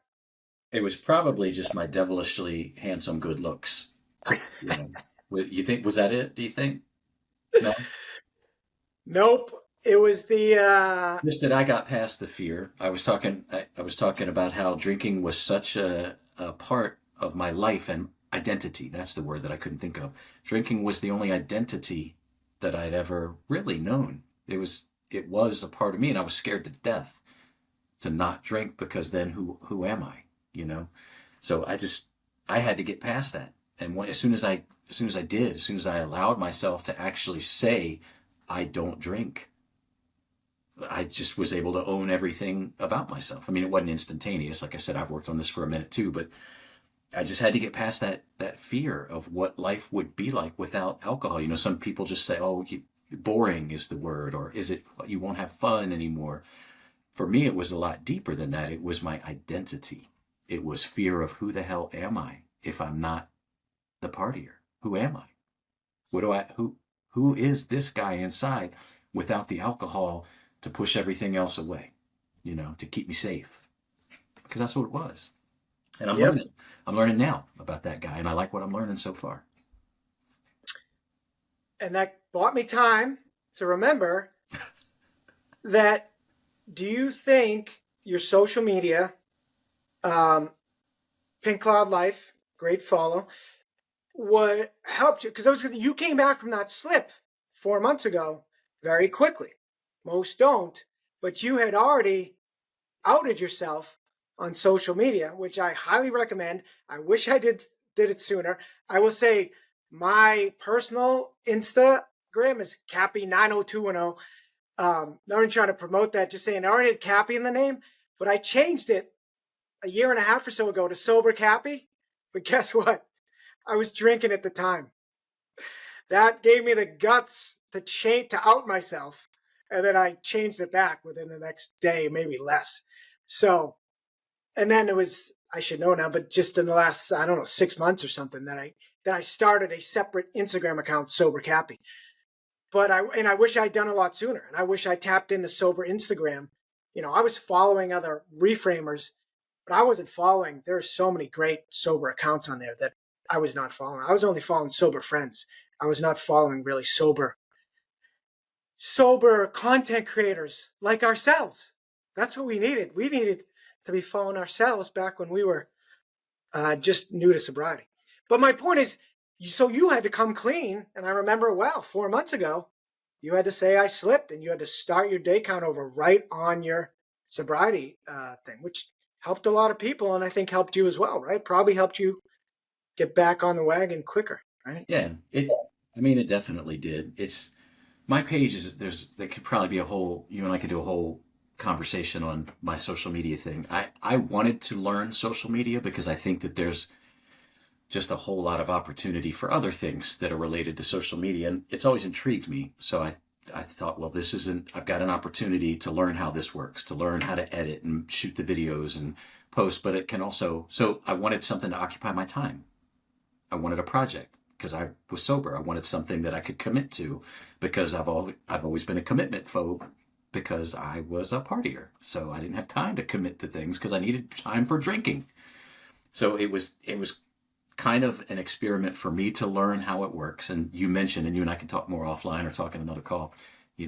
It was probably just my devilishly handsome good looks. You think, was that it? Do you think? No. Nope. It was the Just that I got past the fear. I was talking about how drinking was such a part of my life and identity. That's the word that I couldn't think of. Drinking was the only identity that I'd ever really known. It was a part of me, and I was scared to death to not drink, because then who am I? So I had to get past that. And as soon as I allowed myself to actually say I don't drink, I just was able to own everything about myself. I mean, it wasn't instantaneous. Like I said, I've worked on this for a minute too, but I just had to get past that fear of what life would be like without alcohol. Some people just say, "Oh, boring is the word," or "Is it you won't have fun anymore?" For me, it was a lot deeper than that. It was my identity. It was fear of, who the hell am I if I'm not the partier? Who am I? Who is this guy inside without the alcohol to push everything else away, to keep me safe? Because that's what it was. And I'm learning now about that guy, and I like what I'm learning so far. And that bought me time to remember that. Do you think your social media, Pink Cloud Life, great follow, would help you? Because you came back from that slip 4 months ago very quickly. Most don't, but you had already outed yourself on social media, which I highly recommend. I wish I did it sooner. I will say my personal Instagram is Cappy90210. Not even trying to promote that, just saying I already had Cappy in the name, but I changed it a year and a half or so ago to Sober Cappy. But guess what? I was drinking at the time. That gave me the guts to out myself, and then I changed it back within the next day, maybe less. So, and then I should know now, but just in the last, I don't know, 6 months or something, that I started a separate Instagram account, Sober Cappy. But I wish I'd done a lot sooner, and I wish I tapped into Sober Instagram. I was following other reframers, but I wasn't following. There's so many great sober accounts on there that I was not following. I was only following sober friends. I was not following really sober content creators like ourselves. That's what we needed. We needed to be following ourselves back when we were just new to sobriety. But my point is, so you had to come clean, and I remember 4 months ago, you had to say I slipped, and you had to start your day count over right on your sobriety thing, which helped a lot of people, and I think helped you as well, right? Probably helped you get back on the wagon quicker, right? Yeah, it definitely did. It's my page there could probably be you and I could do a whole conversation on my social media thing. I wanted to learn social media because I think that there's just a whole lot of opportunity for other things that are related to social media. And it's always intrigued me. So I thought, well, I've got an opportunity to learn how this works, to learn how to edit and shoot the videos and post, but it can also, so I wanted something to occupy my time. I wanted a project because I was sober. I wanted something that I could commit to because I've always been a commitment phobe because I was a partier. So I didn't have time to commit to things because I needed time for drinking. So it was kind of an experiment for me to learn how it works. And you mentioned, and you and I can talk more offline or talk in another call.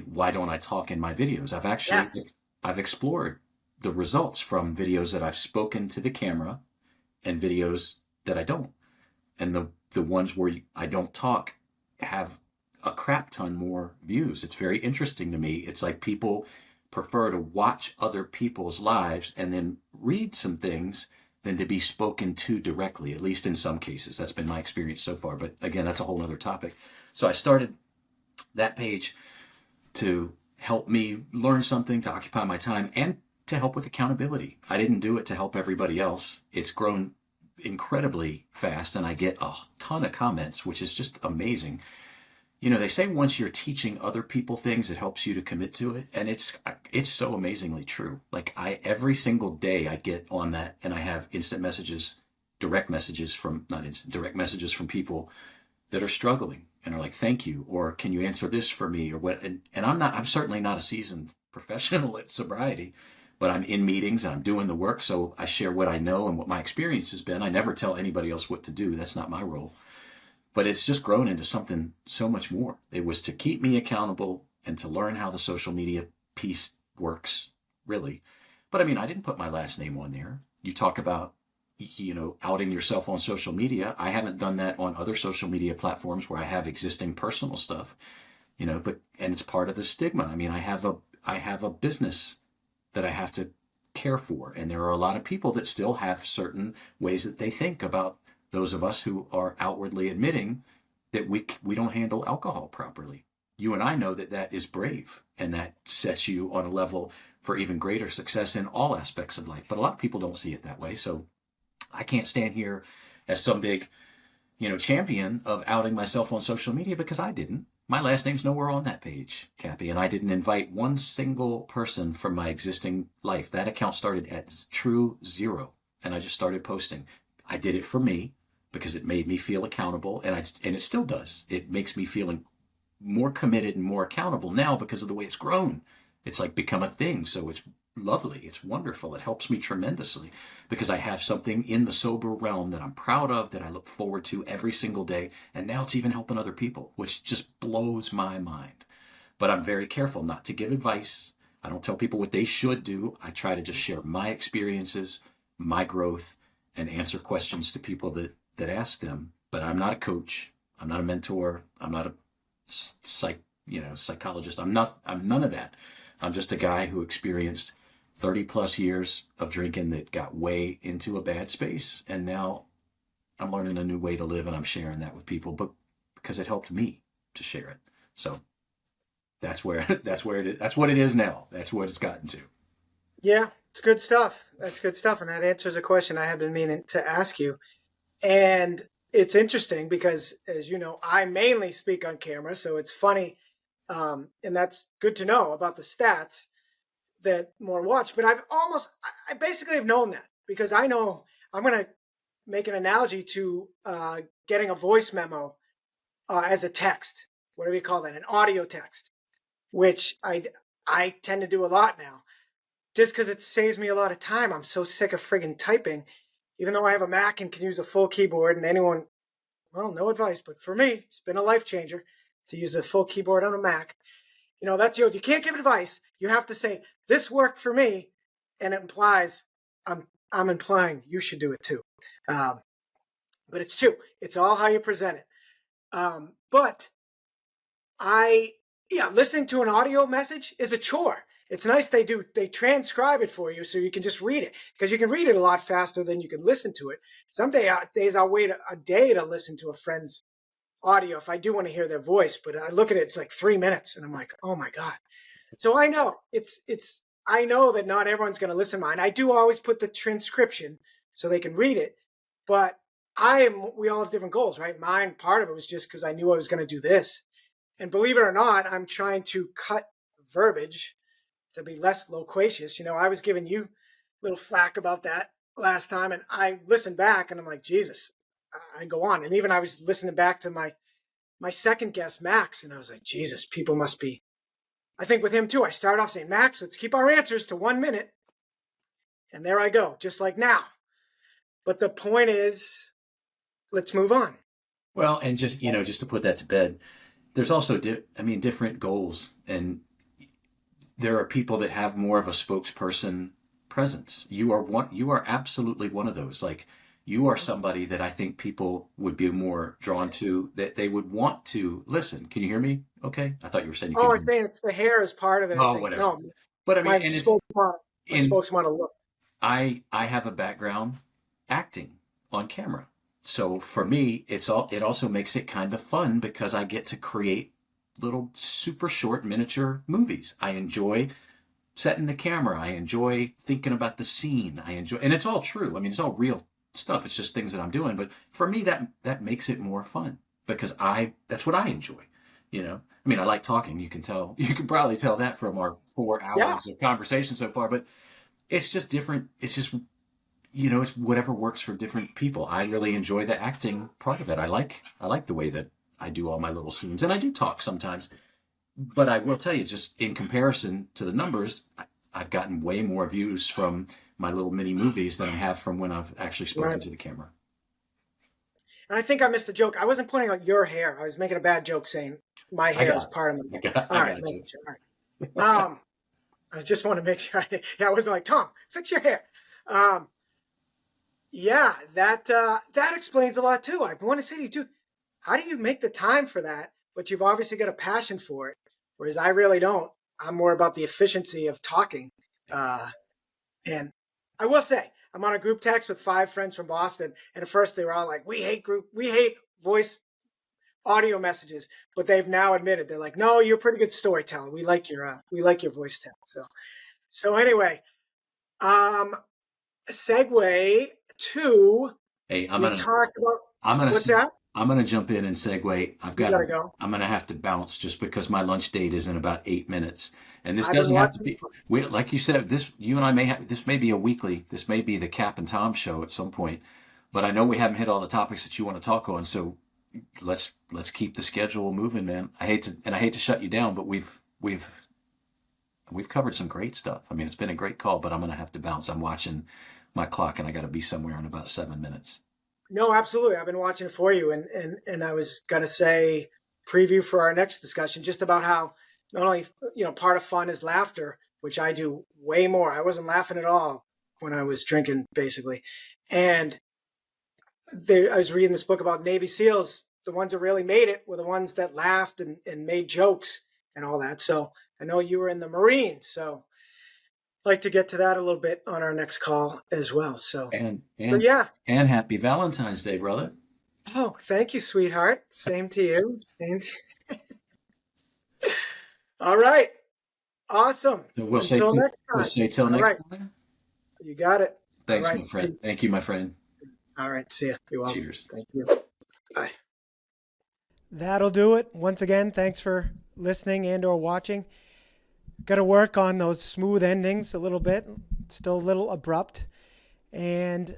Why don't I talk in my videos? Yes. I've explored the results from videos that I've spoken to the camera and videos that I don't. And the ones where I don't talk have a crap ton more views. It's very interesting to me. It's like people prefer to watch other people's lives and then read some things than to be spoken to directly, at least in some cases. That's been my experience so far. But again, that's a whole other topic. So I started that page to help me learn something, to occupy my time, and to help with accountability. I didn't do it to help everybody else. It's grown incredibly fast, and I get a ton of comments, which is just amazing. They say once you're teaching other people things, it helps you to commit to it, and it's so amazingly true. Like every single day I get on that, and I have instant messages, direct messages from not instant, direct messages from people that are struggling and are like, "Thank you," or "Can you answer this for me?" or what. And I'm certainly not a seasoned professional at sobriety, but I'm in meetings and I'm doing the work, so I share what I know and what my experience has been. I never tell anybody else what to do. That's not my role. But it's just grown into something so much more. It was to keep me accountable and to learn how the social media piece works, really. But I mean, I didn't put my last name on there. You talk about, outing yourself on social media. I haven't done that on other social media platforms where I have existing personal stuff, and it's part of the stigma. I mean, I have a business that I have to care for. And there are a lot of people that still have certain ways that they think about those of us who are outwardly admitting that we don't handle alcohol properly. You and I know that that is brave, and that sets you on a level for even greater success in all aspects of life. But a lot of people don't see it that way. So I can't stand here as some big, champion of outing myself on social media, because I didn't. My last name's nowhere on that page, Cappy, and I didn't invite one single person from my existing life. That account started at true zero, and I just started posting. I did it for me because it made me feel accountable, and it still does. It makes me feeling more committed and more accountable now because of the way it's grown. It's like become a thing, so it's lovely. It's wonderful. It helps me tremendously because I have something in the sober realm that I'm proud of, that I look forward to every single day. And now it's even helping other people, which just blows my mind. But I'm very careful not to give advice. I don't tell people what they should do. I try to just share my experiences, my growth, and answer questions to people that ask them. But I'm not a coach. I'm not a mentor. I'm not a psychologist. I'm none of that. I'm just a guy who experienced 30 plus years of drinking that got way into a bad space. And now I'm learning a new way to live, and I'm sharing that with people, but because it helped me to share it. So that's where it is. That's what it is now. That's what it's gotten to. Yeah, it's good stuff. That's good stuff. And that answers a question I have been meaning to ask you. And it's interesting because, as you know, I mainly speak on camera. So it's funny. And that's good to know about the stats that more watch. But I basically have known that because I know I'm going to make an analogy to getting a voice memo as a text. What do we call that? An audio text, which I tend to do a lot now just because it saves me a lot of time. I'm so sick of friggin' typing, even though I have a Mac and can use a full keyboard. And anyone, well, no advice, but for me, it's been a life changer to use a full keyboard on a Mac. That's you can't give advice. You have to say, this worked for me. And it implies I'm implying you should do it too. But it's true. It's all how you present it. But listening to an audio message is a chore. It's nice they transcribe it for you so you can just read it, because you can read it a lot faster than you can listen to it. Some days I'll wait a day to listen to a friend's audio if I do want to hear their voice, but I look at it, it's like 3 minutes and I'm like, oh my God. So I know I know that not everyone's going to listen to mine. I do always put the transcription so they can read it, but we all have different goals, right? Mine, part of it was just because I knew I was going to do this. And believe it or not, I'm trying to cut verbiage to be less loquacious. I was giving you a little flack about that last time, and I listened back and I'm like, Jesus, I go on. And even I was listening back to my second guest, Max, and I was like, Jesus, people must be. I think with him too, I start off saying, Max, let's keep our answers to 1 minute. And there I go, just like now. But the point is, let's move on. Well, and just, just to put that to bed, there's also, different goals. And there are people that have more of a spokesperson presence. You are absolutely one of those. Like, you are somebody that I think people would be more drawn to, that they would want to listen. Can you hear me? Okay. I thought you were saying you Oh, could I hear was me. saying it's the hair is part of it. I Oh, think whatever. no, But I mean, my and it's spokesman, my in, spokesman will look. I have a background acting on camera. So for me, it also makes it kind of fun because I get to create little super short miniature movies. I enjoy setting the camera. I enjoy thinking about the scene. And it's all true. I mean, it's all real stuff. It's just things that I'm doing. But for me, that makes it more fun because that's what I enjoy. I mean, I like talking. You can tell, you can probably tell that from our 4 hours Yeah. of conversation so far, but it's just different. It's just, it's whatever works for different people. I really enjoy the acting part of it. I like the way that I do all my little scenes, and I do talk sometimes. But I will tell you, just in comparison to the numbers, I've gotten way more views from my little mini movies than I have from when I've actually spoken Right. to the camera. And I think I missed a joke. I wasn't pointing out your hair. I was making a bad joke saying my I hair is got, part of my I hair. got, All I right, got you. making sure. All right. I just want to make sure. I wasn't like, Tom, fix your hair. Yeah, that explains a lot too. I want to say to you too, how do you make the time for that? But you've obviously got a passion for it, whereas I really don't. I'm more about the efficiency of talking. Uh, and I will say, I'm on a group text with 5 friends from Boston, and at first they were all like, we hate voice audio messages," but they've now admitted they're like, "No, you're a pretty good storyteller. We like your voice tell." So anyway, um, segue to Hey, we talked about I'm gonna what's that? I'm gonna jump in and segue. You gotta go. I'm gonna have to bounce just because my lunch date is in about 8 minutes, and this I've been doesn't have to watching. be. Like you said, you and I may have this may be a weekly. This may be the Cap and Tom show at some point, but I know we haven't hit all the topics that you want to talk on. So let's keep the schedule moving, man. I hate to shut you down, but we've covered some great stuff. I mean, it's been a great call, but I'm gonna have to bounce. I'm watching my clock, and I got to be somewhere in about 7 minutes. No, absolutely. I've been watching for you, and I was gonna say preview for our next discussion, just about how not only part of fun is laughter, which I do way more. I wasn't laughing at all when I was drinking, basically, and I was reading this book about Navy SEALs. The ones that really made it were the ones that laughed and made jokes and all that. So I know you were in the Marines, so I'd like to get to that a little bit on our next call as well. So, And but and yeah. and happy Valentine's Day, brother. Oh, thank you, sweetheart. Same to you. Same to... All right. Awesome. So Until next we'll time. say till All next right. time. You got it. All Thanks, right. my friend. Thank you, my friend. All right. See ya. You're welcome. Cheers. Thank you. Bye. That'll do it. Once again, thanks for listening and or watching. Got to work on those smooth endings a little bit. Still a little abrupt. And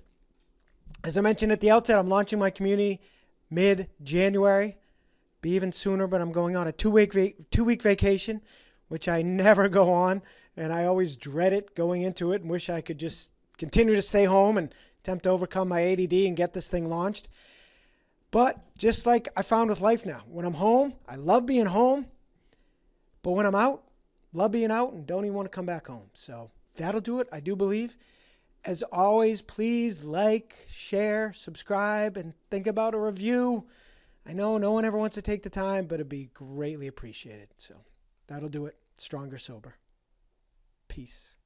as I mentioned at the outset, I'm launching my community mid-January. Be even sooner, but I'm going on a two-week vacation, which I never go on. And I always dread it going into it and wish I could just continue to stay home and attempt to overcome my ADD and get this thing launched. But just like I found with life now, when I'm home, I love being home. But when I'm out, love being out and don't even want to come back home. So that'll do it, I do believe. As always, please like, share, subscribe, and think about a review. I know no one ever wants to take the time, but it'd be greatly appreciated. So that'll do it. Stronger Sober. Peace.